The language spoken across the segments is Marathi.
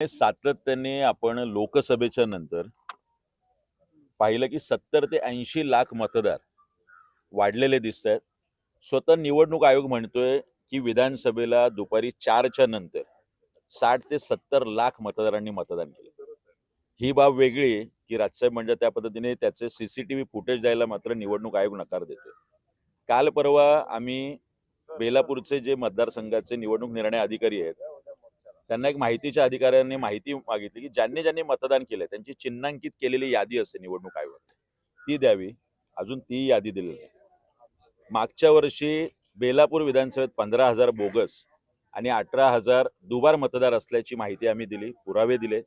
सातत्याने आपण लोकसभेच्या नंतर पाहिलं की 70 ते 80 लाख मतदार वाढलेले दिसत आहेत. स्वतः निवडणूक आयोग म्हणतोय की विधानसभेला दुपारी 4च्या नंतर 60 ते 70 लाख मतदारांनी मतदान केलं. ही बाब वेगळी आहे की राजसाहेब म्हणजे त्या पद्धतीने त्याचे सीसीटीव्ही फुटेज द्यायला मात्र निवडणूक आयोग नकार देतोय. काल परवा आम्ही बेलापूरचे जे मतदारसंघाचे निवडणूक निर्णय अधिकारी आहेत त्यांना एक माहितीच्या अधिकाऱ्यांनी माहिती मागितली की ज्यांनी ज्यांनी मतदान केलं त्यांची चिन्हांकित केलेली यादी असते निवडणूक आयोगात ती द्यावी. अजून ती यादी दिलेली नाही. मागच्या वर्षी बेलापूर विधानसभेत 15,000 बोगस आणि 18,000 दुबार मतदार असल्याची माहिती आम्ही दिली, पुरावे दिले.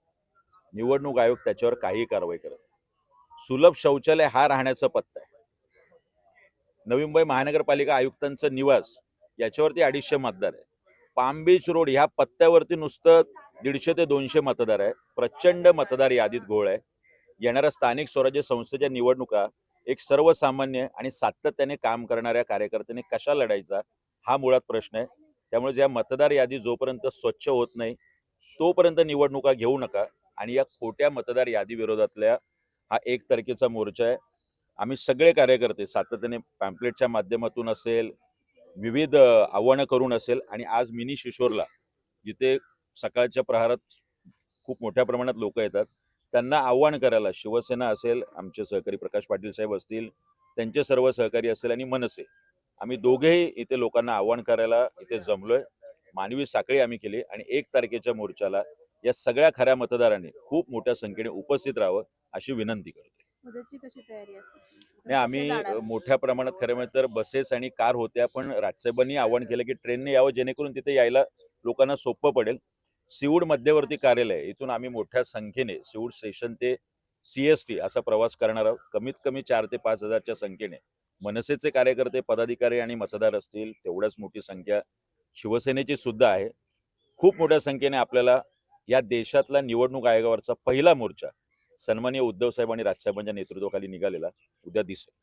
निवडणूक आयोग त्याच्यावर काही कारवाई करत नाही. सुलभ शौचालय हा राहण्याचा पत्ता आहे. नवी मुंबई महानगरपालिका आयुक्तांचं निवास याच्यावरती 250 मतदार आहे. पाम बीच रोड ह्या पत्त्यावरती नुसतं 150 ते 200 मतदार आहे. प्रचंड मतदार यादीत घोळ आहे. येणाऱ्या स्थानिक स्वराज्य संस्थेच्या निवडणुका एक सर्वसामान्य आणि सातत्याने काम करणाऱ्या कार्यकर्त्यांनी कशा लढायचा हा मुळात प्रश्न आहे. त्यामुळे या मतदार यादी जोपर्यंत स्वच्छ होत नाही तोपर्यंत निवडणुका घेऊ नका. आणि या खोट्या मतदार यादी विरोधातल्या हा 1 तारखेचा मोर्चा आहे. आम्ही सगळे कार्यकर्ते सातत्याने पॅम्पलेटच्या माध्यमातून असेल, विविध आव्हानं करून असेल आणि आज मिनी शिशोरला जिथे सकाळच्या प्रहारात खूप मोठ्या प्रमाणात लोक येतात त्यांना आव्हान करायला शिवसेना असेल, आमचे सहकारी प्रकाश पाटील साहेब असतील, त्यांचे सर्व सहकारी असेल आणि मनसे आम्ही दोघेही इथे लोकांना आव्हान करायला इथे जमलोय. मानवी साखळी आम्ही केली आणि 1 तारखेच्या मोर्चाला या सगळ्या खऱ्या मतदारांनी खूप मोठ्या संख्येने उपस्थित राहावं अशी विनंती करतो. मदतची कशी तयारी असेल? नाही, आम्ही मोठ्या प्रमाणात खरं म्हणजे तर बसेस आणि कार होत्या, पण राजसाहेबांनी आवाहन केलं की ट्रेनने यावं जेणेकरून तिथे यायला लोकांना सोपं पडेल. सिऊड मध्यवर्ती कार्यालय आहे, इथून आम्ही मोठ्या संख्येने सिऊड स्टेशन ते CST असा प्रवास करणार आहोत. कमीत कमी 4 ते 5,000च्या संख्येने मनसेचे कार्यकर्ते, पदाधिकारी आणि मतदार असतील, तेवढ्याच मोठी संख्या शिवसेनेची सुद्धा आहे. खूप मोठ्या संख्येने आपल्याला या देशातला निवडणूक आयोगावरचा पहिला मोर्चा सन्माननीय उद्धव साहेब आणि राजसाहेबांच्या नेतृत्वाखाली निघालेला उद्या दिसेल.